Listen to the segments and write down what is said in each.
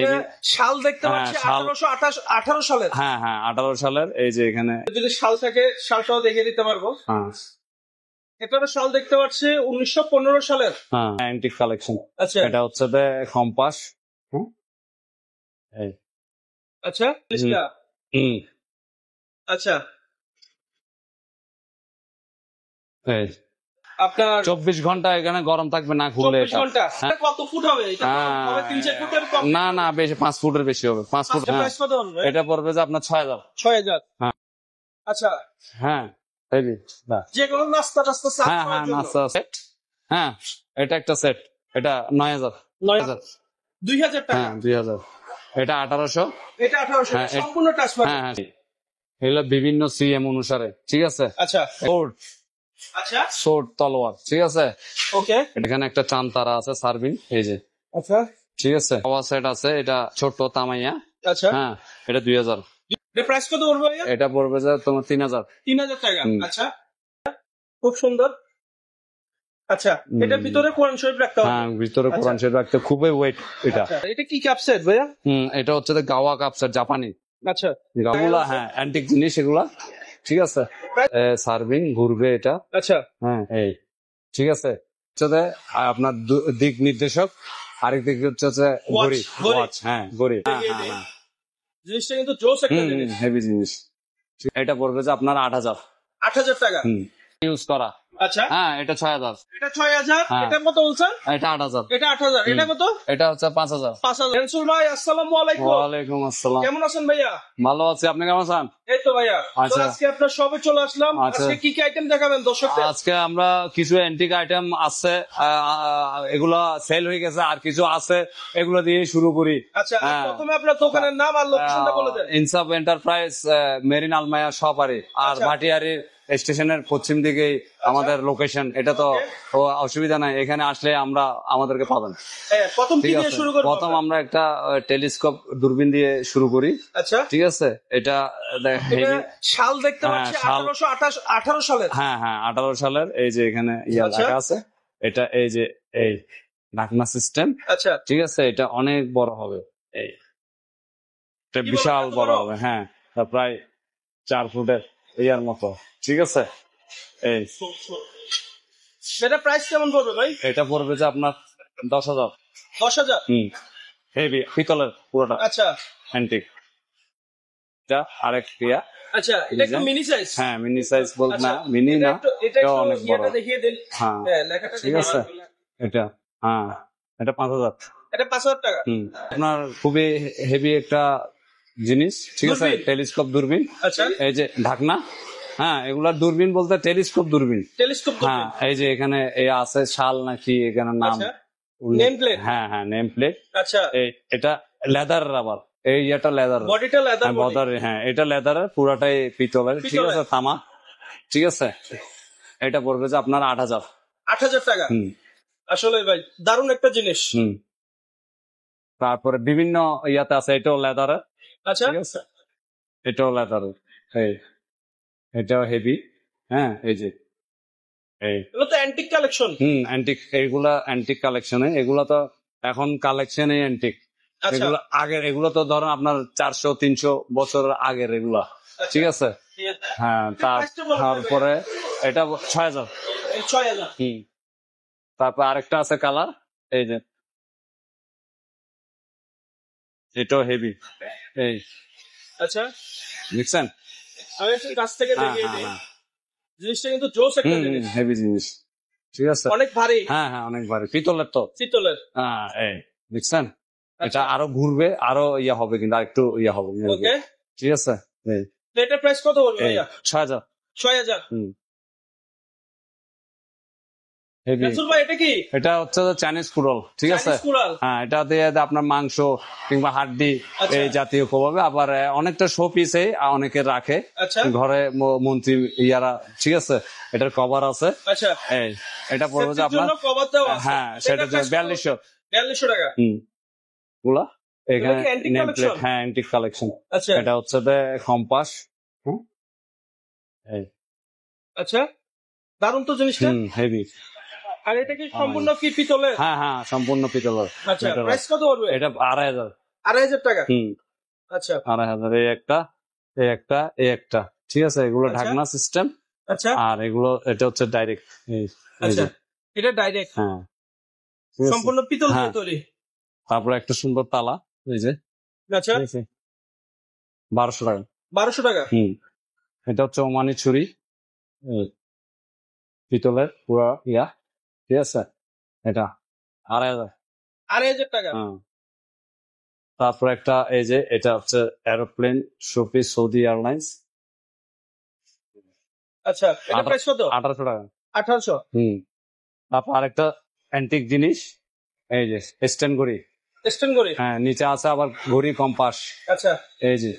Heavy. শাল দেখতে হ্যাঁ, পাচ্ছি শাল। 18 সালের। হ্যাঁ হ্যাঁ 18 সালের। এই যে এখানে যদি শাল থাকে শালটাও দেখিয়ে দিতে পারবো। হ্যাঁ এটারও শাল দেখতে পাচ্ছি 1915 সালের। হ্যাঁ অ্যান্টিক কালেকশন। আচ্ছা এটা হচ্ছে কম্পাস। এই আচ্ছা হুম। হুম, আচ্ছা এই আপনার 24 ঘন্টা এখানে গরম থাকবে না খুললে 24 এটা। ঘন্টা। হ্যাঁ। কত ফুট হবে এটা? হ্যাঁ। হবে 3-4 ফুটের কম? না না বেশি 5 ফুটের বেশি হবে 5 ফুট। আচ্ছা, হ্যাঁ প্রাইস কত হবে? এটা পড়বে যে আপনার 6000। 6000। হ্যাঁ। আচ্ছা হ্যাঁ হেভি। যে কোনো নাস্তা টাস্তা সার্ভ হ্যাঁ করার হ্যাঁ জন্য। নাস্তা সেট। হ্যাঁ এটা একটা সেট। এটা 9000। 2000 টাকা। হ্যাঁ 2000। এটা 1800। এটা 1800 হ্যাঁ, সম্পূর্ণ টাচ পাবে। হ্যাঁ হ্যাঁ এগুলো বিভিন্ন সিএম অনুসারে, ঠিক আছে। আচ্ছা সোর্ড আচ্ছা সোর্ড তলোয়ার, ঠিক আছে। ওকে এখানে একটা চান তারা আছে সার্ভিং, এই যে, আচ্ছা ঠিক আছে। পাওয়ার সেট আছে, এটা ছোট তামাইয়া। আচ্ছা হ্যাঁ এটা 2000। এটা প্রাইস কত পড়বে ভাইয়া? এটা পড়বে যে তোমার 3000। 3000 টাকা। হুম। আচ্ছা খুব সুন্দর। আচ্ছা এটার ভিতরে কোরআন শরীফ রাখতে হবে। হ্যাঁ ভিতরে আচ্ছা। কোরআন শরীফ রাখতে খুবই ওয়েট এটা। আচ্ছা, এটা কি কাপ সেট ভাইয়া? এটা হচ্ছে গাওয়া কাপ সেট, জাপানি। আচ্ছা গাগুলা হ্যাঁ অ্যান্টিক জিনিস এগুলা, ঠিক আছে। সার্ভিং ঘুরবে এটা। আচ্ছা হ্যাঁ এই ঠিক আছে। হচ্ছে যে, আপনার দিক নির্দেশক, আরেক দিক হচ্ছে ঘড়ি, ঘড়ি। ওয়াচ। হ্যাঁ ঘড়ি। হ্যাঁ হ্যাঁ হ্যাঁ জিনিসটা কিন্তু জোস একটা জিনিস। হেভি জিনিস। এটা পড়বে যে আপনার 8000। 8000 টাকা। ইউজ করা। আচ্ছা হ্যাঁ এটা 6000। এটা 6000। হ্যাঁ। এটা কত বলছেন? এটা 8000। এটা 8000। এটা কত? এটা হচ্ছে 5000। 5000। মনসুর ভাই আসসালামু আলাইকুম। ওয়ালাইকুম আসসালাম। কেমন আছেন ভাইয়া? ভালো আছি, আপনি কেমন আছেন? এই তো ভাইয়া। তো আচ্ছা। আজকে আপনার শপে চলে আসলাম। আচ্ছা। আজকে কি কি আইটেম দেখাবেন দর্শকদের? আজকে আমরা কিছু অ্যান্টিক আইটেম আছে, এগুলা সেল হয়ে গেছে, আর কিছু আছে, এগুলো দিয়ে শুরু করি। আচ্ছা হ্যাঁ। প্রথমে আপনার দোকানের নাম আর লোকেশনটা বলে দেন। ইনসাফ এন্টারপ্রাইজ, মেরিন আলমায়া সপারি, আর আচ্ছা। ভাটিয়ারি স্টেশনের পশ্চিম দিকেই আমাদের লোকেশন। এটা তো অসুবিধা নাই, এখানে আসলে আমাদেরকে পাবেন। হ্যাঁ, প্রথম কি ঠিক দিয়ে আছে, শুরু করব? প্রথম আমরা একটা টেলিস্কোপ দূরবীন দিয়ে শুরু করি। আচ্ছা ঠিক আছে, এটা এটা হেভি। শাল দেখতে হ্যাঁ, পাচ্ছি শাল। 18 সালের। হ্যাঁ হ্যাঁ 18 সালের। এই যে এখানে আচ্ছা। লেখা আছে। এটা এই যে এই ঢাকনা সিস্টেম, আচ্ছা ঠিক আছে। এটা অনেক বড় হবে, এই এটা কি বলেন, বিশাল এত বড় বড়? হবে। হ্যাঁ তা প্রায় 4 ফুটের ইয়ার মতো, ঠিক আছে। এই সেটা প্রাইস কেমন পড়বে ভাই? এটা পড়বে যে আপনার 10,000। 10,000। হেভি পিতলের পুরোটা আচ্ছা অ্যান্টিক। এটা আরেক ইয়া। আচ্ছা এটা একটু মিনি সাইজ। হ্যাঁ মিনি সাইজ বলতে না, আচ্ছা, মিনি এটা না, একটু এটা অনেক বড়। ইয়েটা দেখিয়ে দিন। হ্যাঁ হ্যাঁ লেখাটা ঠিক দেখিয়ে আছে। দিন। এটা হ্যাঁ এটা 5000। এটা 5000 টাকা। আপনার খুবই হেভি একটা জিনিস, ঠিক আছে। দূরবীন। টেলিস্কোপ দূরবীন। আচ্ছা এই যে ঢাকনা। হ্যাঁ এগুলা দূরবীন বলতে টেলিস্কোপ দূরবীন। টেলিস্কোপ হ্যাঁ এই যে এখানে আছে শাল নাকি এখানে নাম আচ্ছা উল্লেখ। Name plate. হ্যাঁ হ্যাঁ নেম প্লেট। আচ্ছা এটা লেদার রাবার, এই এটা লেদার বডিটা লেদার বডি। বদার। হ্যাঁ এটা লেদারের, পুরাটাই পিতলের, ঠিক পিতলের। আছে, তামা, ঠিক আছে। এটা পড়বে যে আপনার 8000। 8000 টাকা। আসলে ভাই দারুণ একটা জিনিস। তারপরে বিভিন্ন ইয়াতে আছে, এটাও লেদারের, আচ্ছা ঠিক আছে। এটাও লেদারের, এটাও হেভি। হ্যাঁ এই যে এগুলো তো অ্যান্টিক কালেকশন। অ্যান্টিক, এগুলা অ্যান্টিক কালেকশনে, এগুলা তো এখন কালেকশনে অ্যান্টিক। আচ্ছা এগুলো আগের, এগুলো তো ধরুন আপনার 400-300 বছর আগের এগুলা, ঠিক আছে। ঠিক আছে। হ্যাঁ price-টা বলুন তারপরে এটা 6000। এই 6000। তারপর আরেকটা আছে কালার, এই যে এটাও হেভি। এই আচ্ছা বুঝছেন। আমি একটু কাছ থেকে হ্যাঁ দেখিয়ে হ্যাঁ দিই। হ্যাঁ জিনিসটা কিন্তু জোস একটা জিনিস। হেভি জিনিস, ঠিক আছে। অনেক ভারী। হ্যাঁ হ্যাঁ অনেক ভারী, পিতলের তো। পিতলের। হ্যাঁ এই বুঝছেন। এটা আরো ঘুরবে, আরো ইয়া হবে, কিন্তু আরেকটু ইয়া হবে, ওকে ঠিক আছে। এই এটার প্রাইস কত পড়বে ভাইয়া? 6000। 6000। হেভি। রাসূল ভাই এটা কি? এটা হচ্ছে চাইনিজ কুড়াল, ঠিক আছে। চাইনিজ কুড়াল। হ্যাঁ এটা দিয়ে আপনার মাংস কিংবা হাড্ডি আচ্ছা। এই জাতীয় কোভাবে, আবার অনেকটা শো পিসে অনেকে রাখে আচ্ছা ঘরে, মন্ত্রী ইয়ারা, ঠিক আছে। এটার কভার আছে। আচ্ছা এই এটা পড়বে যে সেফটির আপনার, জন্য কভার দেওয়া আছে। হ্যাঁ সেটা এটার price কত? 4200। 4200 টাকা। গুলা এখানে কি antique নেম প্লেট। collection? হ্যাঁ অ্যান্টিক কালেকশন। আচ্ছা এটা হচ্ছে কম্পাস। এই আচ্ছা দারুণ তো জিনিসটা। হেভি। আর এটা কি সম্পূর্ণ কি পিতলের? হ্যাঁ হ্ঁ সম্পূর্ণ পিতলের। আচ্ছা metal। প্রাইস কত পড়বে? এটা 2500। 2,500 টাকা। হুম, আচ্ছা 2,500 এই একটা, এই একটা, এই একটা, ঠিক আছে? এগুলো আচ্ছা। ঢাকনা সিস্টেম, আচ্ছা আর এগুলো এটা হচ্ছে ডাইরেক্ট। এই আচ্ছা, যে, এটা ডাইরেক্ট হ্যাঁ, ঠিক আছে? সম্পূর্ণ পিতল দিয়ে হ্যাঁ, তৈরি। তারপরে একটা সুন্দর তালা, এই যে, আচ্ছা, ঠিক আছে? 1200 টাকা। 1200 টাকা। হুম, এটা হচ্ছে ওমানি ছুরি, এই, পিতলের পুরা ইয়া, ঠিক আছে? এটা 2,500। 2,500 টাকা। হ্যাঁ, তারপর একটা এই যে, এটা হচ্ছে এরোপ্লেন শোপিস সৌদি এয়ারলাইন্স, আচ্ছা, এটা প্রাইস কত? 1800 টাকা। 1800। হুম, তারপর আরেকটা অ্যান্টিক জিনিস, এই যে স্ট্যান্ড ঘড়ি, স্ট্যান্ড করে। হ্যাঁ, নিচে আছে আবার ঘড়ি কম্পাস, আচ্ছা, এই যে,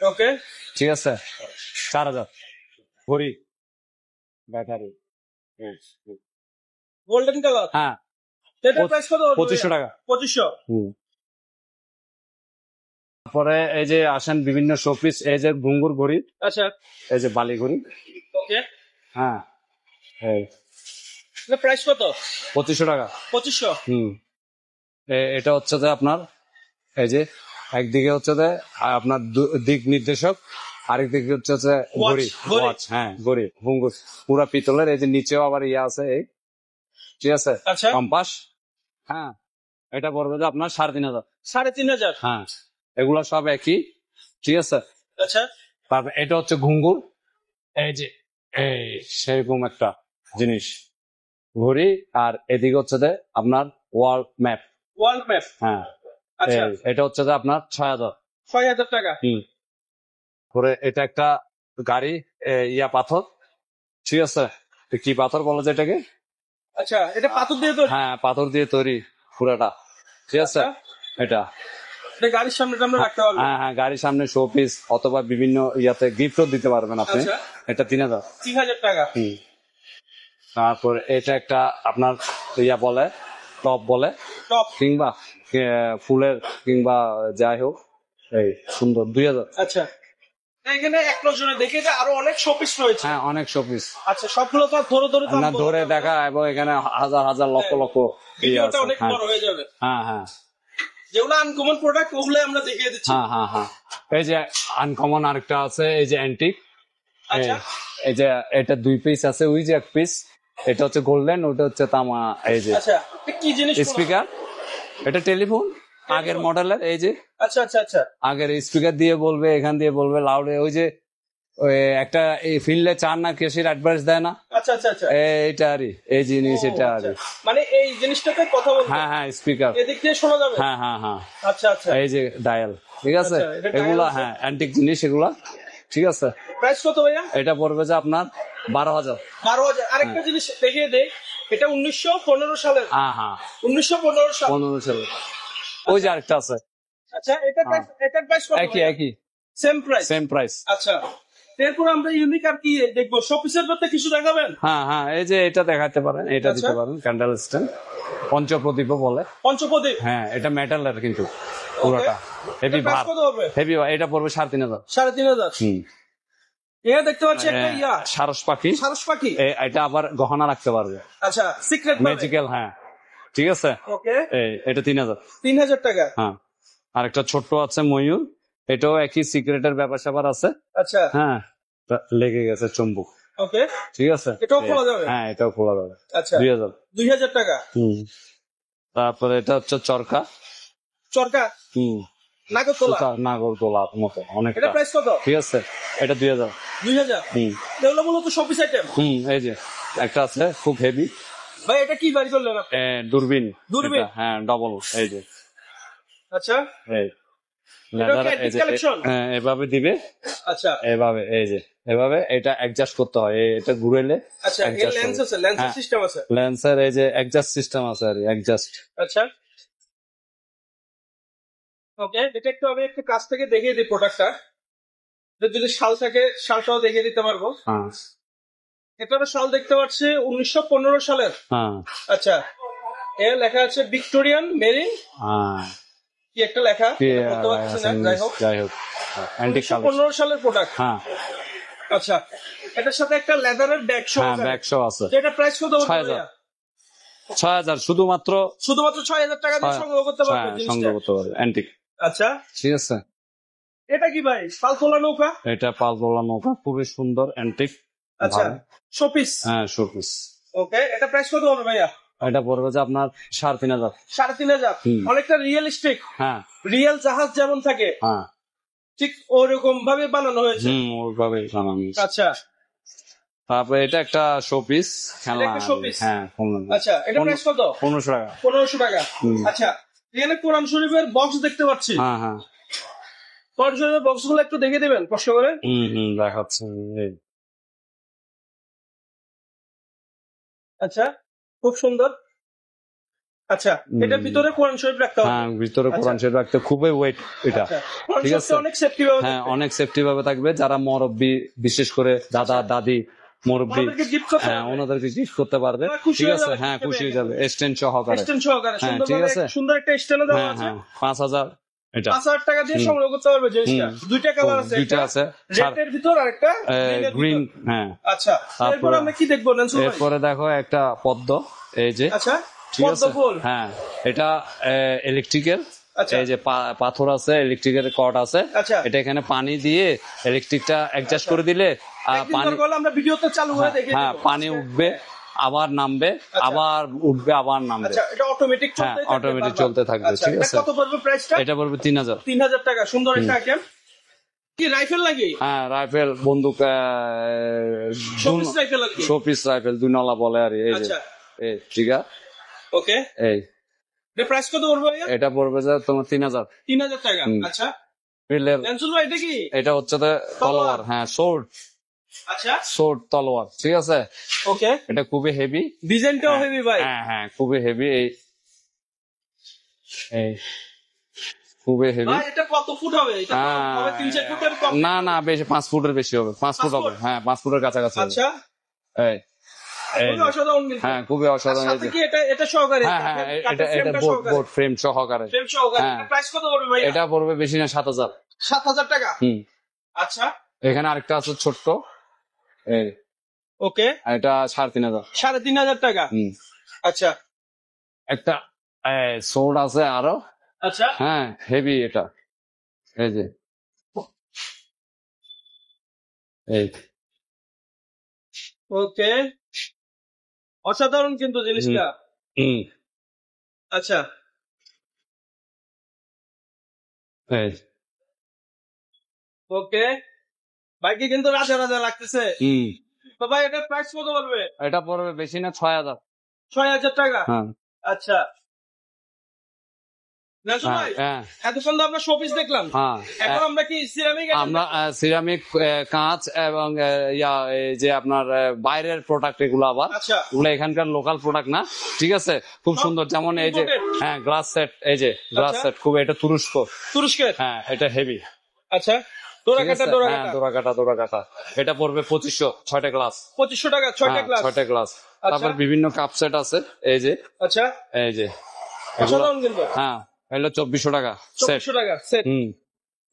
ওকে। ঠিক আছে? 4,000 ঘড়ি, ব্যাটারি, গোল্ডেন কালার। হ্যাঁ, এটার প্রাইস কত? 2500 টাকা। 2500। হুম, তারপরে এই যে আসেন বিভিন্ন শোপিস, এই যে ঘুঙ্গুর ঘড়ি, আচ্ছা, এই যে বালি ঘড়ি, ওকে। হ্যাঁ, এই এটা প্রাইস কত? 2500 টাকা। 2500। হুম, এটা হচ্ছে যে আপনার, এই যে একদিকে হচ্ছে যে আপনার দিক নির্দেশক, আরেক দিকে হচ্ছে যে ঘড়ি, ঘড়ি। ওয়াচ, হ্যাঁ, ঘড়ি ঘুঙ্গুর, পুরা পিতলের, এই যে নিচেও আবার ইয়ে আছে, এই, ঠিক আছে? আচ্ছা, কম্পাস, হ্যাঁ, এটা পড়বে যে আপনার 3,500। 3,500। হ্যাঁ, এগুলো সব একই, ঠিক আছে? আচ্ছা, তারপর এটা হচ্ছে ঘুঙ্গুর, এই যে, এই সেরকম একটা জিনিস, ঘড়ি, আর এদিকে হচ্ছে যে আপনার ওয়ার্ল্ড ম্যাপ, ওয়ার্ল্ড ম্যাপ। হ্যাঁ, আচ্ছা, এটা হচ্ছে যে আপনার 6,000। 6,000 টাকা। হুম, পরে এটা একটা গাড়ি, ইয়া পাথর, ঠিক আছে? তো কি পাথর বলা যায় এটাকে? আচ্ছা, এটা পাথর দিয়ে তৈরি। হ্যাঁ, পাথর দিয়ে তৈরি পুরাটা, ঠিক আছে? আচ্ছা, এটা, এটা গাড়ির সামনে টামনে রাখতে পারবেন। হ্যাঁ হ্যাঁ, গাড়ির সামনে শো পিস অথবা বিভিন্ন ইয়াতে গিফটও দিতে পারবেন আপনি। আচ্ছা, এটা 3,000। 3,000 টাকা। হুম, তারপর এটা একটা আপনার ইয়া বলে, টপ বলে, টপ। কিংবা ফুলের, কিংবা যাই হোক, এই সুন্দর 2,000। আচ্ছা, এখানে এক নজরে দেখে যে আরো অনেক শোপিস রয়েছে। হ্যাঁ, অনেক শোপিস, আচ্ছা, সবগুলো তো আর ধরে ধরে দাম না বলা ধরে যাবে না। দেখা, এবং এখানে হাজার হাজার লক্ষ লক্ষ ইয়ে ভিডিওটা আছে। অনেক হ্যাঁ বড় হয়ে যাবে। হ্যাঁ হ্যাঁ যেগুলো আনকমন প্রোডাক্ট ওগুলো আমরা দেখিয়ে দিচ্ছি। হ্যাঁ হ্যাঁ হ্যাঁ, এই যে আনকমন আরেকটা আছে, এই যে অ্যান্টিক, আচ্ছা, এই যে এটা 2 পিস আছে, ওই যে 1 পিস, এটা হচ্ছে গোল্ডেন, ওটা হচ্ছে তামা, এই যে আচ্ছা, এটা কি জিনিস? স্পিকার, এটা টেলিফোন আগের মডেলের, এই যে আচ্ছা আচ্ছা আচ্ছা আগের স্পিকার দিয়ে বলবে, এখান দিয়ে বলবে লাউডে, ওই যে ওই একটা এই ফিল্ডে চার না কেসির অ্যাডভাইস দেয় না, আচ্ছা আচ্ছা আচ্ছা। এইটা আরই, এই জিনিস ও, এটা আচ্ছা। আরই। মানে এই জিনিসটাতে কথা বলতে হ্যাঁ হ্যাঁ, স্পিকার, এদিক দিয়ে শোনা যাবে। হ্যাঁ হ্যাঁ হ্যাঁ, আচ্ছা আচ্ছা। এই যে ডায়াল, ঠিক আছে? আচ্ছা, এটা dial এগুলা আছে? হ্যাঁ অ্যান্টিক জিনিস এগুলা, ঠিক আছে? প্রাইস কত ভাইয়া? এটা পড়বে যে আপনার 12,000। 12,000। আরেকটা জিনিস দেখিয়ে দেই, এটা 1915 সালের। হ্যাঁ হ্যাঁ, 1915 সাল। 15 সাল। ওই যে আরেকটা আছে, আচ্ছা, এটার প্রাইস কত? একই একই, সেম প্রাইস। Same price. আচ্ছা, এরপর আমরা ইউনিক আর কি দেখবো? শোপিসের মধ্যে কিছু দেখাবেন? হ্যাঁ হ্যাঁ, এই যে এটা দেখাতে পারেন, এটা আচ্ছা। দিতে পারেন, ক্যান্ডেল স্ট্যান্ড, পঞ্চপ্রদীপ বলে। পঞ্চপদী। হ্যাঁ, এটা মেটালের কিন্তু পুরোটা হেভি এটার প্রাইস ভার, কত হবে? হেভি, এটা পড়বে 3,500। 3,500। হুম, এখানে দেখতে পাচ্ছি একটা ইয়া সারস পাখি, সারস পাখি। এটা আবার গহনা রাখতে পারবে, আচ্ছা, সিক্রেট ম্যাজিক্যাল, হ্যাঁ, ঠিক আছে? ওকে, এটা 3,000। 3,000 টাকা। হ্যাঁ, আর একটা ছোট্ট আছে ময়ূর, এটাও একই সিক্রেটের ব্যাপার স্যাপার আছে। আচ্ছা, হ্যাঁ, লেগে গেছে চুম্বক, ওকে, ঠিক আছে? এটাও খোলা যাবে? হ্যাঁ, এটাও খোলা যাবে। আচ্ছা, 2,000। 2,000 টাকা। হুম, তারপরে এটা হচ্ছে চরকা, চরকা, হুম, নাগরদোলা। নাগর তোলার মতো অনেকটা, এটা প্রাইস কত? ঠিক আছে? এটা 2,000। 2,000। হুম এগুলো মূলত শোপিস আইটেম। হুম, এই যে একটা আছে খুব হেভি, ভাই এটা কি বাড়ি করলেন আপনি? দূরবীন, দূরবীন? এটা, হ্যাঁ, ডবল, এই যে, আচ্ছা, এই এটা leather, কি এই antique যে, collection? হ্যাঁ, এভাবে দিবে, আচ্ছা এভাবে, এই যে এভাবে, এটা অ্যাডজাস্ট করতে হয়, এটা ঘুরেলে আচ্ছা, এর adjust লেন্স হবে। আছে, লেন্সের হ্যাঁ, সিস্টেম আছে। লেন্সের এই যে অ্যাডজাস্ট সিস্টেম আছে, আর অ্যাডজাস্ট। আচ্ছা, ওকে, এটা একটু আমি একটু কাছ থেকে দেখিয়ে দিই প্রোডাক্টটা, যদি শাল থাকে শালটাও দেখিয়ে দিতে পারবো। হ্যাঁ এটা শাল দেখতে পাচ্ছি 1915 সালের। হ্যাঁ আচ্ছা, এর লেখা আছে ভিক্টোরিয়ান মেরিন, হ্যাঁ, কি একটা লেখা কি বলতে পারছি না, যাই হোক অ্যান্টিক কালার, 1915 সালের প্রোডাক্ট। হ্যাঁ আচ্ছা, এটার সাথে একটা লেদারের ব্যাগ সহ হ্যাঁ, আছে। ব্যাগ শো আছে। তো এটা প্রাইস কত হবে 6,000। ভাইয়া? 6,000 শুধুমাত্র, শুধুমাত্র 6,000 টাকা দিয়ে সংগ্রহ করতে পারবেন হ্যাঁ, জিনিসটা। সংগ্রহ করতে পারবে অ্যান্টিক। আচ্ছা, ঠিক আছে। এটা কি ভাই পালতোলা নৌকা? এটা পালতোলা নৌকা, খুবই সুন্দর অ্যান্টিক। আচ্ছা, শোপিস। হ্যাঁ, শোপিস। ওকে, এটা প্রাইস কত হবে ভাইয়া? এটা পড়বে যে আপনার 3,500। 3,500। হুম। অনেকটা রিয়েলিস্টিক, হ্যাঁ রিয়েল জাহাজ যেমন থাকে হ্যাঁ, ঠিক ওরকম ভাবে বানানো হয়েছে। ওইভাবে বানানো। আচ্ছা তারপরে এটা একটা শোপিস খেলনা। একটা showpiece? হ্যাঁ, খেলনা। আচ্ছা, এটা প্রাইস কত? 1500 টাকা। 1500 টাকা। হুম। আচ্ছা, এখানে কোরআন শরীফের বক্স দেখতে পাচ্ছি। হ্যাঁ হ্যাঁ, কোরআন শরীফের বক্স গুলো একটু দেখে দিবেন কষ্ট করে। দেখাচ্ছে। এই। আচ্ছা, খুব সুন্দর। আচ্ছা, এটার ভিতরে কোরআন শরীফ রাখতে হবে। হ্যাঁ, ভিতরে কোরআন শরীফ রাখতে খুবই ওয়েট এটা। আচ্ছা, কোরআন ঠিক শরীফটা আছে। অনেক সেফটি ভাবে হ্যাঁ, থাকবে। অনেক সেফটি ভাবে থাকবে। যারা মুরব্বী, বিশেষ করে দাদা দাদি মুরব্বী, ওনাদেরকে gift করতে হ্যাঁ, পারবে। ওনাদেরকে গিফট করতে পারবে। ওরা খুশি ঠিক হয়ে আছে, যাবে, হ্যাঁ, খুশি খুশি হয়ে হয়ে যাবে স্ট্যান্ড সহকারে। স্ট্যান্ড সহকারে হ্যাঁ, সুন্দর ঠিক ভাবে আছে। সুন্দর একটা স্ট্যান্ড দেওয়া হ্যাঁ আছে। হ্যাঁ, 5000 এটা। 5,000 টাকা দিয়ে সংগ্রহ করতে পারবে জিনিসটা। দুইটা কালার আছে, দুইটা আছে। রেড এর ভিতর আর একটা গ্রিন। হ্যাঁ। আচ্ছা, তারপরে- এরপর আমরা কি দেখবো নানসুর ভাই? এরপরে দেখো একটা পদ্ম, এই যে। আচ্ছা, ঠিক পদ্ম আছে। ফুল। হ্যাঁ, এটা ইলেকট্রিকের। আচ্ছা। এই যে পাথর আছে, ইলেকট্রিকের কর্ড আছে। আচ্ছা। এটা এখানে পানি দিয়ে ইলেকট্রিকটা অ্যাডজাস্ট করে দিলে একদিন পানি, দরকার হলে আমরা ভিডিওতে চালু করে দেখে হ্যাঁ, দেবো। পানি উঠবে, আবার নামবে, আবার উঠবে, আবার নামবে। আচ্ছা, এটা অটোমেটিক হ্যাঁ, চলতে থাকবে, automatic বারবার। চলতে থাকবে, আচ্ছা, ঠিক এটা আছে। কত পড়বে প্রাইসটা? এটা পড়বে 3000। 3,000 টাকা। সুন্দর একটা আইটেম। কি রাইফেল নাকি? হ্যাঁ, রাইফেল, বন্দুক, শোপিস রাইফেল আর কি? শোপিস রাইফেল, 2 নলা বলে আর এই যে। আচ্ছা। এই ট্রিগার। ওকে, এই এটা প্রাইস কত পড়বে ভাইয়া? এটা পড়বে যে তোমার 3000। 3,000 টাকা। আচ্ছা, পিলের। নানসুর ভাই এটা কি? এটা হচ্ছে যে তলোয়ার। হ্যাঁ, সোর্ড। আচ্ছা, সোর্ড, তলোয়ার। ঠিক আছে। ওকে, এটা খুবই হেভি। ডিজাইনটাও হেভি ভাই। হ্যাঁ হ্যাঁ, খুবই হেভি। এই এই খুবই হেভি। ভাই এটা কত ফুট হবে? এটা তো হবে 3-4 ফুটের কম। না না, বেশি 5 ফুটের বেশি হবে। 5 ফুট 5 হবে। ফুট? হ্যাঁ, 5 ফুটের কাছাকাছি হবে। আচ্ছা, এই এই খুবই অসাধারণ কিন্তু। হ্যাঁ, খুবই অসাধারণ। এই সাথে যে। কি এটা সহকারে? হ্যাঁ হ্যাঁ, কাঠের এটা ফ্রেমটা বোর্ড সহকারে? ফ্রেম সহকারে। ফ্রেম সহকারে। হ্যাঁ। এটা প্রাইস কত পড়বে ভাই? এটা পড়বে বেশি না, 7000। 7,000 টাকা। হুম। আচ্ছা, এখানে আরেকটা আছে ছোট্ট, এই, ওকে, আর এটা 3,500। 3,500 টাকা। হুম। আচ্ছা একটা সোর্ড আছে আরো। আচ্ছা, হ্যাঁ, হেভি এটা। এই যে। এই। ওকে, অসাধারণ কিন্তু জিনিসটা। হুম। আচ্ছা, এই। ওকে, বাইকে কিন্তু রাজা রাজা লাগতেছে। হুম। তো ভাই এটা প্রাইস কত পড়বে? এটা পড়বে বেশি না, 6000। 6,000 টাকা। হ্যাঁ আচ্ছা, নাজু হ্যাঁ ভাই, হ্যাঁ এতক্ষণ তো আমরা শোপিস দেখলাম, হ্যাঁ। এখন আমরা কি সিরামিক? আমরা সিরামিক, কাঁচ এবং এই যে আপনার বাইরের প্রোডাক্ট, এগুলো আবার আচ্ছা, এগুলো এখানকার লোকাল প্রোডাক্ট না। ঠিক আছে, খুব সুন্দর। যেমন এই যে, imported? হ্যাঁ, গ্লাস সেট, এই যে গ্লাস আচ্ছা। সেট, খুব, এটা তুরস্ক। তুরস্কের? হ্যাঁ, এটা হেভি। আচ্ছা, ডোরাকাটা হ্যাঁ, ডোরাকাটা। দোরাকাটা। এটা পড়বে 2500, 6টা গ্লাস। 2500 টাকা, 6টা গ্লাস। 6টা গ্লাস। আচ্ছা। তারপর বিভিন্ন কাপ সেট আছে, এই যে। আচ্ছা, এই যে এগুলো। অসাধারণ কিন্তু। হ্যাঁ, হলো 2400 টাকা সেট। 2400 টাকা সেট। হুম।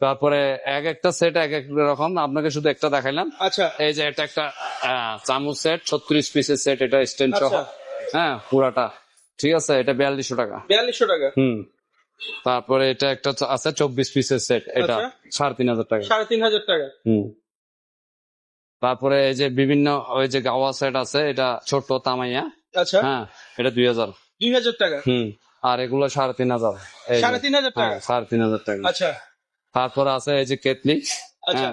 তারপরে এক একটা সেট এক এক রকম, আপনাকে শুধু একটা দেখাইলাম। আচ্ছা, এই যে এটা একটা চামচ সেট, 36 পিসের সেট, এটা স্ট্যান্ড সহ। আচ্ছা। হ্যাঁ, পুরাটা। ঠিক আছে, এটা 4200 টাকা। 4200 টাকা। হুম। তারপরে এটা একটা আছে 24 পিসের সেট, এটা আচ্ছা। 3500 টাকা। 3,500 টাকা। হুম। তারপরে এই যে বিভিন্ন ওই যে গাওয়া সেট আছে, এটা ছোট তামাইয়া। আচ্ছা, হ্যাঁ, এটা 2000। 2,000 টাকা। হুম। আর এগুলো 3500। 3,500 টাকা। হ্যাঁ, 3500 টাকা। আচ্ছা, তারপরে আছে এই যে কেটলি। আচ্ছা,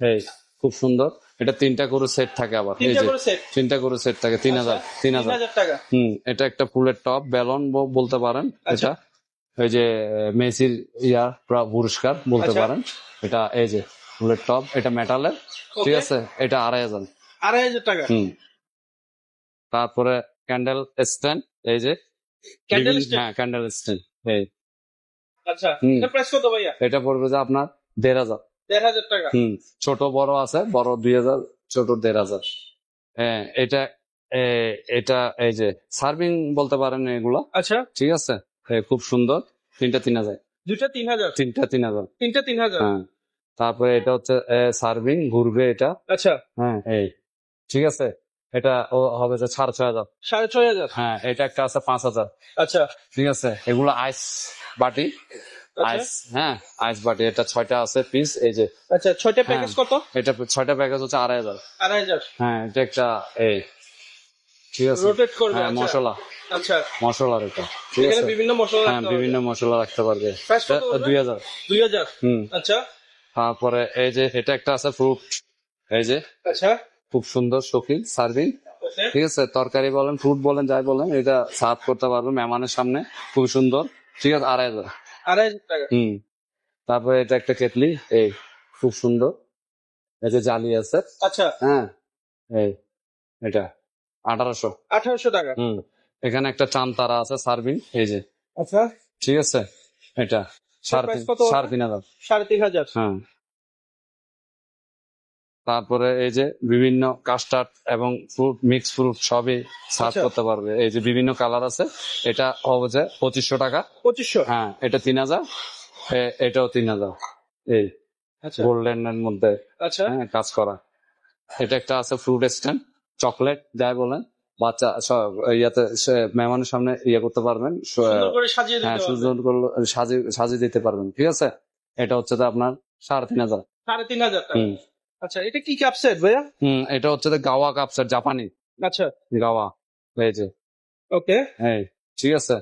হ্যাঁ, এই খুব সুন্দর। এটা 3টা করে সেট থাকে আবার। এই 3টা যে করে সেট। 3টা করে সেট থাকে, 3000। 3,000 টাকা। হুম। এটা একটা ফুলের টপ, ব্যালন বলতে পারেন। আচ্ছা। এটা ওই যে মেসির পুরস্কার বলতে আচ্ছা। পারেন। এটা এই যে ফুলের টপ, এটা মেটালের। ঠিক Okay. আছে, এটা 2500। 2,500 টাকা। হুম। তারপরে ক্যান্ডেল স্ট্যান্ড, এই যে। ক্যান্ডেল বিভিন্ন- স্ট্যান্ড? হ্যাঁ, ক্যান্ডেল স্ট্যান্ড। এই আচ্ছা, হুম। এটা প্রাইস কত ভাইয়া? এটা পড়বে যে আপনার 1500। 1,500 টাকা। হুম। ছোট বড় আছে, বড় 2000, ছোট 1500। হ্যাঁ, এটা এই যে সার্ভিং বলতে পারেন এগুলো। আচ্ছা, ঠিক আছে, খুব সুন্দর। 3টা 3000। দুইটা 3,000। 3টা 3000। 3টা 3,000। হ্যাঁ। তারপরে এটা হচ্ছে সার্ভিং, ঘুরবে এটা। আচ্ছা, হ্যাঁ, এই ঠিক আছে। এটা হবে যে 6,500। 6,500। হ্যাঁ, এটা একটা আছে 5,000। আচ্ছা, ঠিক আছে, এগুলো আইস বাটি। আইস, হ্যাঁ আইস বাটি, এটা 6টা আছে পিস, এই যে আচ্ছা 6টা প্যাকেজ কত? এটা 6টা প্যাকেজ হচ্ছে 2500। 2500 হ্যাঁ এটা একটা এই, ঠিক আছে, রোটেট করবে। হ্যাঁ আচ্ছা মশলা, আচ্ছা, মশলার এটা, ঠিক এখানে আছে, বিভিন্ন মশলা হ্যাঁ রাখতে বিভিন্ন হবে। মশলা রাখতে পারবে। প্রাইস কত বলবেন? 2000। 2000। হুম। আচ্ছা তারপরে এই যে এটা একটা আছে ফ্রুট, এই যে আচ্ছা খুব সুন্দর শৌখিন সার্ভিং, ওকে। ঠিক আছে, তরকারি বলেন ফ্রুট বলেন যাই বলেন, এটা সার্ভ করতে পারবে মেহমানের সামনে, খুব সুন্দর, ঠিক আছে, 2500। 2500 টাকা। হুম। তারপরে এটা একটা কেটলি, এই খুব সুন্দর, এই যে জালি আছে, আচ্ছা হ্যাঁ এই এটা 1800। 1800 টাকা। হুম। এখানে একটা চান তারা আছে সার্ভিং, এই যে, আচ্ছা ঠিক আছে, এটা প্রাইস কত? 3500। 3500। হ্যাঁ। তারপরে এই যে বিভিন্ন কাস্টার্ড এবং ফ্রুট, মিক্স ফ্রুট সবই সার্ভ আচ্ছা। করতে পারবে, এই যে বিভিন্ন কালার আছে, এটা হবে যে 2500 টাকা। 2500। হ্যাঁ এটা 3000, এটাও 3000, এই আচ্ছা গোল্ডেন এর মধ্যে, আচ্ছা হ্যাঁ কাজ করা। এটা একটা আছে ফ্রুট স্ট্যান্ড, চকলেট যাই বলেন, বাচ্চা সব ইয়াতে মেহমানের সামনে ইয়ে করতে পারবেন, সুন্দর করে সাজিয়ে হ্যাঁ দিতে পারবে। সুন্দর করলে সাজিয়ে দিতে পারবেন, ঠিক আছে। এটা হচ্ছে যে আপনার 3500। 3500 টাকা। হুম। আচ্ছা এটা কি কাপ সেট ভাইয়া? হুম, এটা হচ্ছে যে গাওয়া কাপ সেট, জাপানি আচ্ছা গাওয়া, এই যে, ওকে। এই, ঠিক আছে,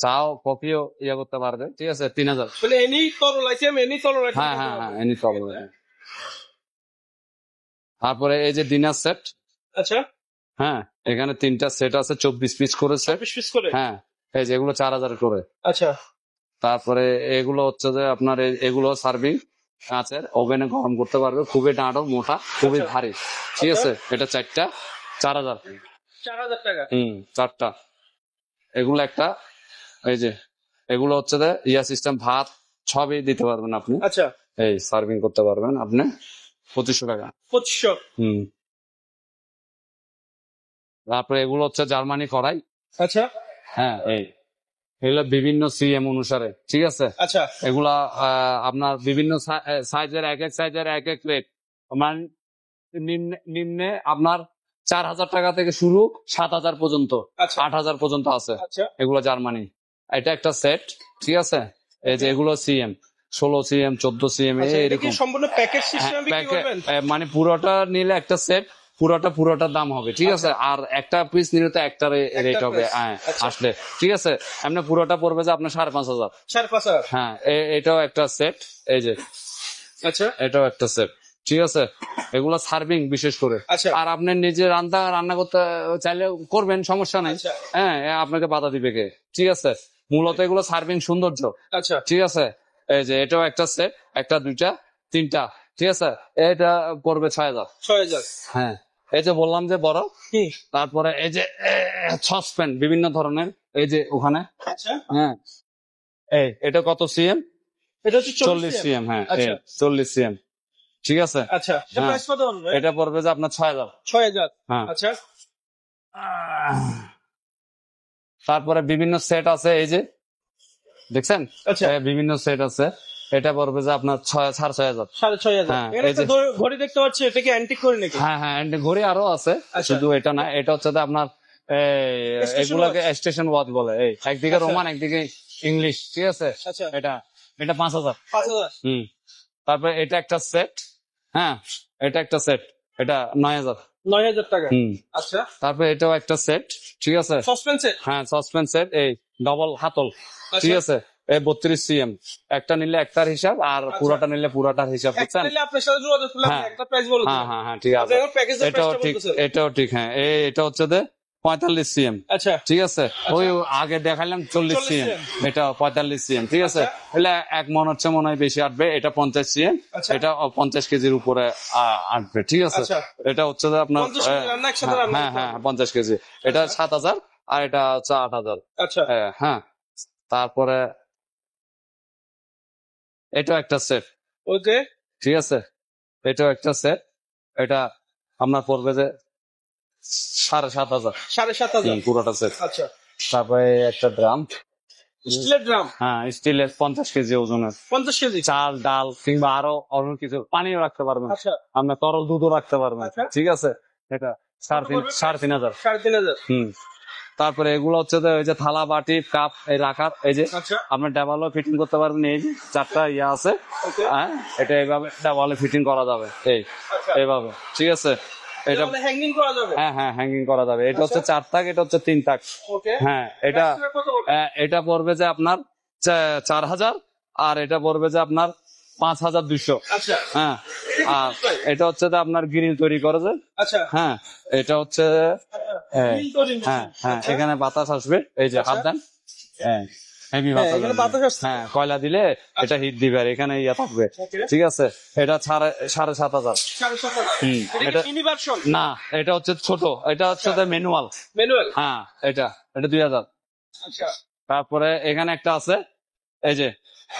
চাও কফিও ইয়ে করতে পারবে, ঠিক আছে, 3000। মানে এনি তরল আইটেম, এনি তরল আইটেম। হ্যাঁ হ্যাঁ হ্যাঁ এনি প্রবলেম। তারপরে এই যে ডিনার সেট, আচ্ছা হ্যাঁ এখানে 3টা সেট আছে, 24 পিস করে সেট, 20 পিস করে। হ্যাঁ এই যে এগুলো 4000 করে। আচ্ছা তারপরে এগুলো হচ্ছে যে আপনার এগুলো সার্ভিং কাঁচের, ওভেনে গরম করতে পারবে, খুবই ডাঁটো মোটা, খুবই আচ্ছা। ভারী, ঠিক আছে, এটা 4টা 4000। 4000 টাকা। হুম, 4টা। এগুলো একটা, এই যে এগুলো হচ্ছে যে ইয়া সিস্টেম, ভাত সবই দিতে পারবেন আপনি, আচ্ছা এই সার্ভিং করতে পারবেন আপনি, 2500 টাকা। 2500। হুম। তারপরে এগুলো হচ্ছে জার্মানি কড়াই, আচ্ছা হ্যাঁ এই এগুলো বিভিন্ন সিএম অনুসারে, ঠিক আছে, আচ্ছা এগুলা আপনার বিভিন্ন সাইজের, এক এক সাইজের এক এক রেট, মানে নিম্নে আপনার 4000 টাকা থেকে শুরু, 7000 পর্যন্ত, আচ্ছা 8000 পর্যন্ত আছে, আচ্ছা এগুলো জার্মানি। এটা একটা সেট, ঠিক আছে, এই যে এগুলো সিএম, 16 সিএম, 14 সিএম, আচ্ছা এটা কি এরকম। সম্পূর্ণ প্যাকেজ সিস্টেমে বিক্রি করবেন? মানে পুরোটা নিলে একটা সেট, পুরোটার দাম হবে, ঠিক আছে, আর একটা পিস নিলে তো একটা রেট হবে, price। হ্যাঁ, আচ্ছা। আসলে, ঠিক আছে, এমনি পুরোটা পড়বে যে আপনার 5500। 5500। হ্যাঁ এটাও একটা সেট, এই যে আচ্ছা এটাও একটা সেট, ঠিক আছে, এগুলো সার্ভিং বিশেষ করে। আচ্ছা আর আপনি নিজে রান্না করতে চাইলে করবেন, সমস্যা নেই, আচ্ছা হ্যাঁ আপনাকে বাধা দিবে কে, ঠিক আছে, মূলত এগুলো সার্ভিং সৌন্দর্য, আচ্ছা ঠিক আছে। এই যে এটাও একটা সেট, একটা, দুইটা, তিনটা, ঠিক আছে, এটা পড়বে 6000। 6000। হ্যাঁ এই যে বললাম যে বড়, কি? তারপরে এই যে সসপ্যান বিভিন্ন ধরনের, এই যে ওখানে, আচ্ছা হ্যাঁ এটা কত সিএম? এটা হচ্ছে 40 সিএম, হ্যাঁ আচ্ছা 40 সিএম, ঠিক আছে। আচ্ছা এটা হ্যাঁ। প্রাইস কত হবে? এটা পড়বে যে আপনার 6000। 6000। হ্যাঁ। আচ্ছা তারপরে বিভিন্ন সেট আছে, এই যে দেখছেন, আচ্ছা বিভিন্ন সেট আছে, এটা পড়বে যে আপনার 6500। 6500। হ্যাঁ, এখানে এই একটা যে- ঘড়ি দেখতে পাচ্ছি, এটা কি অ্যান্টিক করে নাকি? হ্যাঁ হ্যাঁ and ঘড়ি আরো আছে, আচ্ছা। শুধু এটা না, এটা হচ্ছে যে আপনার Station এগুলাকে watch। স্টেশন ওয়াচ বলে, এই একদিকে আচ্ছা। রোমান একদিকে ইংলিশ, ঠিক আছে, আচ্ছা এটা 5000। 5000। হুম। তারপরে এটা একটা সেট, হ্যাঁ এটা একটা সেট, এটা 9000। 9000 টাকা। হুম। আচ্ছা তারপরে এটাও একটা সেট, ঠিক আছে, সাসপেন্সে। হ্যাঁ সসপেন সেট, এই ডবল হাতল, ঠিক আছে, এই 32 সিএম, একটা নিলে একটার হিসাব, আর আচ্ছা। পুরাটা নিলে পুরাটার হিসাব, একটা বুঝছেন। নিলে আপনার সাথে যোগাযোগ করলে আপনি হ্যাঁ। একটা প্রাইস বলে হ্যাঁ দিবেন। হ্যাঁ হ্যাঁ ঠিক আছে, আপনি এখন প্যাকেজের এটাও প্রাইসটা ঠিক, বলতেছেন। এটাও ঠিক, হ্যাঁ এটা হচ্ছে যে 45 সিএম, আচ্ছা ঠিক আছে, ওই আগে দেখালাম 40 সিএম, CM। এটা 45 সিএম, ঠিক আছে, এলে 1 মণ হচ্ছে মনে হয় বেশি আটবে, এটা 50 সিএম, আচ্ছা। এটা 50 কেজির উপরে আটবে, ঠিক আছে, আচ্ছা। এটা হচ্ছে যে আপনার 50 কেজি রান্না একসাথে রান্না হ্যাঁ করতে হ্যাঁ হবে। 50 কেজি, এটা 7000, আর এটা হচ্ছে 8000। আচ্ছা হ্যাঁ তারপরে এটাও একটা সেট, ওকে ঠিক আছে, এটাও একটা সেট, এটা আপনার পড়বে যে 7500। 7500। পুরোটা সেট। আচ্ছা তারপরে একটা ড্রাম, স্টিলের ড্রাম হ্যাঁ স্টিলের 50 কেজি ওজনের, 50 কেজি। চাল ডাল কিংবা আরো অন্য কিছু, পানিও রাখতে পারবেন, আচ্ছা আপনার তরল দুধও রাখতে পারবেন, আচ্ছা। ঠিক আছে, এটা 3500। 3500। হুম। তারপরে এগুলো হচ্ছে যে ওই যে থালা বাটি কাপ এই রাখার এই যে আচ্ছা আপনার ডাবলও ফিটিং করতে পারবেন, এই যে 4টা ইয়ে আছে, ওকে হ্যাঁ এটা এইভাবে ডাবলে ফিটিং করা যাবে, এই আচ্ছা এইভাবে, ঠিক আছে। এটা এটা হ্যাঙ্গিং করা যাবে হ্যাঁ হ্যাঁ হ্যাঙ্গিং করা যাবে। এটা হচ্ছে 4 তাক, এটা হচ্ছে 3 তাক। ওকে হ্যাঁ এটা কত বলবেন? এটা পড়বে যে আপনার 4000, আর এটা পড়বে যে আপনার 5200। আচ্ছা হ্যাঁ আর এটা হচ্ছে যে আপনার গ্রিল তৈরি করে যে, আচ্ছা হ্যাঁ এটা হচ্ছে হ্যাঁ হ্যাঁ এখানে বাতাস আসবে, এই যে হাত দেন, হ্যাঁ হেভি বাতাস এখানে আসবে। বাতাস আসছে। হ্যাঁ কয়লা দিলে এটা হিট দিবে, আর এখানে ইয়া থাকবে, Okay. ঠিক আছে। এটা 7500। 7,500 হুম, এটা এটা মিনি ভার্সন না, এটা হচ্ছে ছোট, এটা হচ্ছে ম্যানুয়াল। ম্যানুয়াল হ্যাঁ এটা 2000। আচ্ছা তারপরে এখানে একটা আছে, এই যে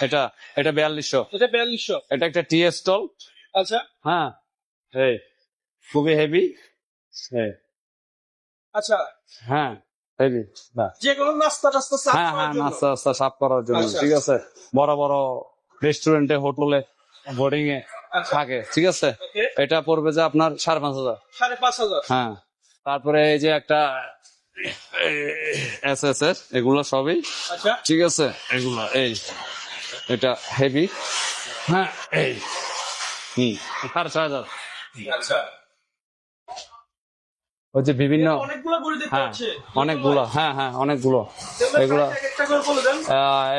এটা এটা 4200। এটা 4200 এটা একটা টি স্টল, আচ্ছা হ্যাঁ এই খুবই হেভি, আচ্ছা হ্যাঁ হেভি, যে কোনো নাস্তা টাস্তা সার্ভ হ্যাঁ করার হ্যাঁ জন্য নাস্তা নাস্তা সাফ করার জন্য, আচ্ছা। ঠিক আছে। বড় বড় রেস্টুরেন্টে হোটেলে বোর্ডিং এ আচ্ছা থাকে, ঠিক আছে। ওকে এটা পড়বে যে আপনার 5500। 5,500 হ্যাঁ তারপরে এই যে একটা এস এর, এগুলো সবই আচ্ছা ঠিক আছে, এগুলো এই এটা হেভি, হ্যাঁ এই 6500। আচ্ছা ওই যে বিভিন্ন অনেকগুলো বড়ি দেখতে হ্যাঁ পাচ্ছি অনেকগুলো, হ্যাঁ হ্যাঁ অনেকগুলো, এগুলো একটা করে বলে দেন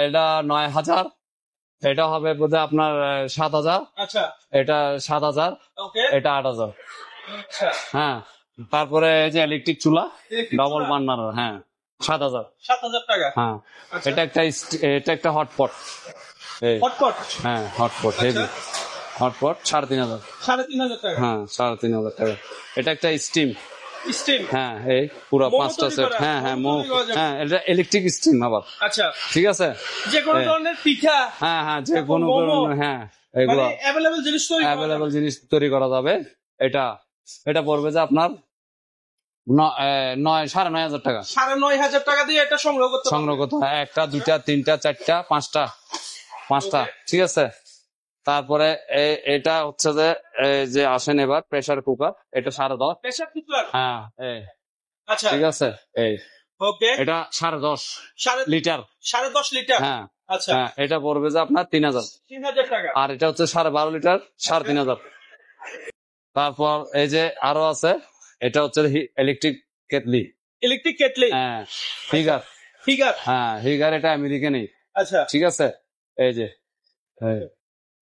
এটা 9000, এটা হবে বোধহয় আপনার 7000, আচ্ছা এটা 7000, ওকে এটা 8000। আচ্ছা হ্যাঁ তারপরে এই যে ইলেকট্রিক চুলা Electric ডবল চুলা? বার্নার, হ্যাঁ 7000। 7,000 টাকা হ্যাঁ আচ্ছা। এটা একটা হটপট, এই হটপট হ্যাঁ হটপট হেভি, হটপট 3500। 3,500 টাকা হ্যাঁ 3500 টাকা। এটা একটা স্টিম, স্টিম হ্যাঁ এই পুরো মোমো 5টা তৈরি সেট, করা, হ্যাঁ হ্যাঁ মোমো তৈরি করা যাবে। হ্যাঁ এটা ইলেকট্রিক স্টিম আবার, আচ্ছা ঠিক আছে। যে কোনো হ্যাঁ। ধরনের পিঠা হ্যাঁ হ্যাঁ যে কোনো মোমো, হ্যাঁ এগুলো মানে অ্যাভেলেবল জিনিস তৈরি করা যাবে। অ্যাভেলেবল জিনিস তৈরি করা যাবে। এটা এটা পড়বে যে আপনার 9,500 টাকা। 9,500 টাকা দিয়ে এটা সংগ্রহ করতে পারবেন। সংগ্রহ করতে হয়, 1টা 2টা 3টা 4টা 5টা, ঠিক আছে। তারপরে এটা হচ্ছে যে যে আসেন এবার প্রেসার কুকার, এটা 10.5। প্রেসার কুকার হ্যাঁ এই আচ্ছা ঠিক আছে, এই ওকে এটা 10.5 লিটার। 10.5 লিটার হ্যাঁ আচ্ছা হ্যাঁ এটা পড়বে যে আপনার 3000। 3,000 টাকা আর এটা হচ্ছে 12.5 লিটার, 3,500। তারপর এই যে আরো আছে, এটা হচ্ছে ইলেকট্রিক কেটলি, ইলেকট্রিক কেটলি হ্যাঁ হিগার, ফিগার হ্যাঁ হিগার, এটা আমেরিকানই, আচ্ছা ঠিক আছে। এই যে এই,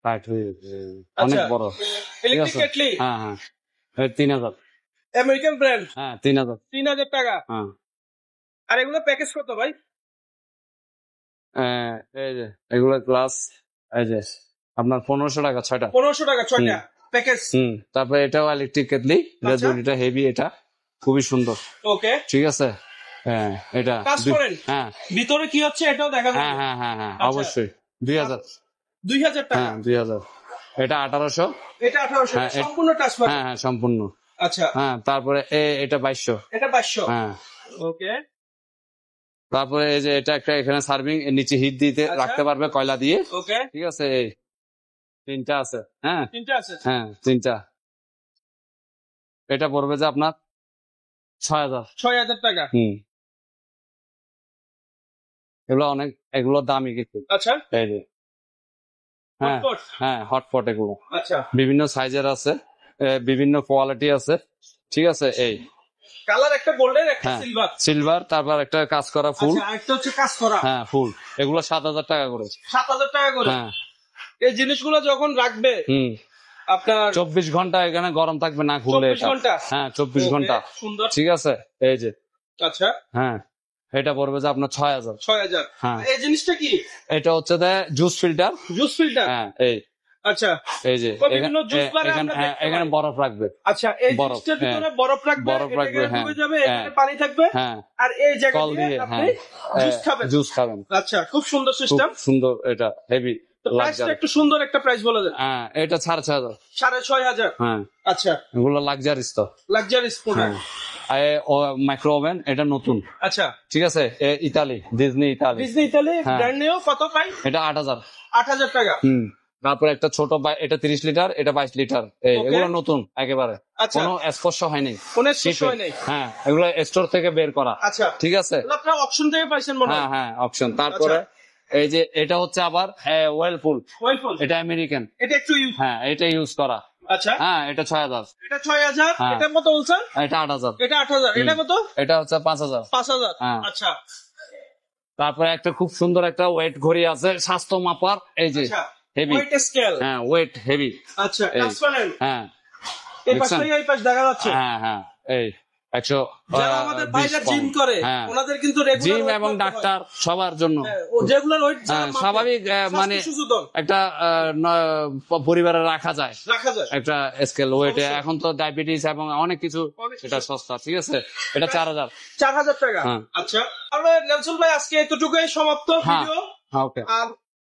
টাইট হয়ে গেছে, অনেক বড়, ঠিক ইলেকট্রিক আছে। কেটলি হ্যাঁ হ্যাঁ 3000। আমেরিকান ব্র্যান্ড হ্যাঁ 3000। 3,000 টাকা হ্যাঁ আর এগুলো প্যাকেজ কত ভাই? এই যে এগুলো গ্লাস, এই যে আপনার 1500 টাকা 6টা। 1500 টাকা 6টা প্যাকেজ তারপরে এটাও ইলেকট্রিক কেটলি, এটা আচ্ছা। জরিটা হেভি, এটা খুবই সুন্দর, ওকে ঠিক আছে। হ্যাঁ এটা কাজ করেন? হ্যাঁ ভিতরে কি হচ্ছে এটাও দেখা হ্যাঁ যাবে হ্যাঁ হ্যাঁ হ্যাঁ আচ্ছা। অবশ্যই 2000। 2,000 টাকা হ্যাঁ 2000। এটা 1800। এটা 1800 হ্যাঁ, সম্পূর্ণ টাচ পাবেন হ্যাঁ হ্যাঁ সম্পূর্ণ। আচ্ছা হ্যাঁ তারপরে এটা 2200। এটা 500 হ্যাঁ ওকে তারপরে এই যে এটা একটা এখানে সার্ভিং, এর নিচে হিট দিতে আচ্ছা। রাখতে পারবে কয়লা দিয়ে, ওকে ঠিক আছে। এই 3টা আছে, হ্যাঁ তিনটা আছে হ্যাঁ 3টা। এটা পড়বে যে আপনার 6000। 6,000 টাকা এগুলো দামি কিছু, আচ্ছা এই যে হ্যাঁ হটপট হ্যাঁ হটপট, এগুলো আচ্ছা বিভিন্ন সাইজের আছে, বিভিন্ন কোয়ালিটি আছে, ঠিক আছে। এই কালার একটা গোল্ডেন একটা হ্যাঁ সিলভার সিলভার, তারপর একটা কাজ করা ফুল, আচ্ছা একটা হচ্ছে কাজ করা হ্যাঁ ফুল, এগুলো 7,000 টাকা করে। 7,000 টাকা করে হ্যাঁ এই জিনিসগুলো যখন রাখবে আপনার 24 ঘন্টা এখানে গরম থাকবে না খুললে, 24 এটা ঘন্টা হ্যাঁ 24 ঘন্টা, সুন্দর ঠিক আছে। এই যে আচ্ছা হ্যাঁ এটা পড়বে যে আপনার 6,000। 6,000 হ্যাঁ এই জিনিসটা কি এটা হচ্ছে জুস ফিল্টার, জুস ফিল্টার হ্যাঁ এই আচ্ছা এই যে ওই বিভিন্ন juice bar এ এখানে আমরা দেখতে এখানে পাই। বরফ রাখবে, আচ্ছা এই বরফ, জিনিসটার ভিতরে বরফ রাখবে বরফ এটা রাখবে, এখানে হ্যাঁ, ডুবে যাবে হ্যাঁ। এখানে পানি থাকবে হ্যাঁ আর এই জায়গা কল দিয়ে দিয়ে, আপনি হ্যাঁ জুস খাবেন জুস খাবেন। আচ্ছা খুব সুন্দর খুব সিস্টেম সুন্দর, এটা হেভি তো প্রাইসটা একটু সুন্দর একটা প্রাইস বলে দেন হ্যাঁ এটা 6,500। 6,500 হ্যাঁ আচ্ছা এগুলো লাক্সারিস তো, লাক্সারিস হ্যাঁ। প্রোডাক্ট মাইক্রো ওভেন, এটা নতুন, আচ্ছা ঠিক আছে। Italy, Disney Italy, Disney Italy হ্যাঁ। ব্র্যান্ড নিউ কত পাই? এটা 8,000। 8,000 টাকা তারপরে একটা ছোট এটা 30 লিটার, এটা 22 লিটার। Okay. এগুলো নতুন একেবারে, আচ্ছা কোনো স্পর্শ হয়নি। কোনো Ship এ। সময় নেই। হ্যাঁ, এগুলো স্টোর থেকে বের করা। আচ্ছা ঠিক আছে। এগুলো আপনারা অপশন থেকে পাইছেন মনে হ্যাঁ হয়। হ্যাঁ, অপশন। তারপরে এই যে এটা হচ্ছে আবার ওয়েলপুল, ওয়েলফুল এটা আমেরিকান। এটা একটু ইউজ। হ্যাঁ, এটা ইউজ করা। আচ্ছা হ্যাঁ, এটা 6000। এটা 6000, হ্যাঁ। এটা কত বলছেন? এটা 8000। এটা 8000, এটা কত? এটা হচ্ছে 5000। 5000। হ্যাঁ। আচ্ছা তারপরে একটা খুব সুন্দর একটা ওয়েট ঘড়ি আছে, স্বাস্থ্য মাপার। এই যে আচ্ছা হেভি। Weight scale. হ্যাঁ, ওয়েট হেভি। আচ্ছা এই। ট্রান্সপারেন্ট। হ্যাঁ এই পাশ দেখছেন? থেকে এই পাশ দেখা যাচ্ছে। হ্যাঁ হ্যাঁ, এই 100 যারা আমাদের বাইরে জিম করে হ্যাঁ, ওনাদের কিন্তু রেগুলার জিম এবং ডাক্তার সবার জন্য। রেগুলার ওয়েট হ্যাঁ, স্বাভাবিক মানে একটা পরিবারে রাখা যায় রাখা যায়। একটা স্কেল ওয়েটে। অবশ্যই। এখন তো ডায়াবেটিস এবং অনেক কিছু, অনেক এটা সস্তা। ঠিক আছে, এটা 4000। 4000 টাকা। হ্যাঁ। আচ্ছা তাহলে নেলসন ভাই আজকে এতটুকুই সমাপ্ত হ্যাঁ। ভিডিও। ওকে, আর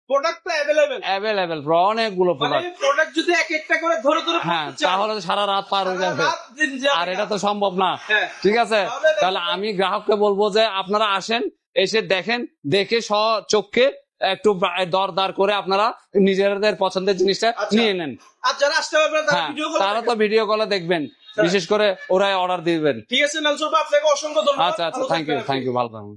প্রোডাক্ট তো অ্যাভেলেবেল, অ্যাভেলেবেল অনেকগুলো মানে প্রোডাক্ট। প্রোডাক্ট যদি এক একটা করে ধরে ধরে হ্যাঁ, পড়তে চান, তাহলে সারা রাত পার হয়ে যাবে। রাত দিন যাবে আর না। এটা তো সম্ভব না। হ্যাঁ। ঠিক আছে, তাহলে তাহলে আমি গ্রাহককে বলবো যে আপনারা আসেন, এসে দেখেন, দেখে চোখকে একটু দরদার করে আপনারা নিজেদের পছন্দের জিনিসটা আচ্ছা। নিয়ে নেন। আর যারা আসতে পারবে না তারা হ্যাঁ, ভিডিও কল তারা তো ভিডিও কলে দেখবেন, বিশেষ করে ওরাই অর্ডার দিবেন। ঠিক আছে নেলসন ভাই আপনাকে অসংখ্য ধন্যবাদ। আচ্ছা আচ্ছা, ভালো থ্যাংক ইউ থাকবেন। থ্যাংক ইউ, ভালো থাকুন।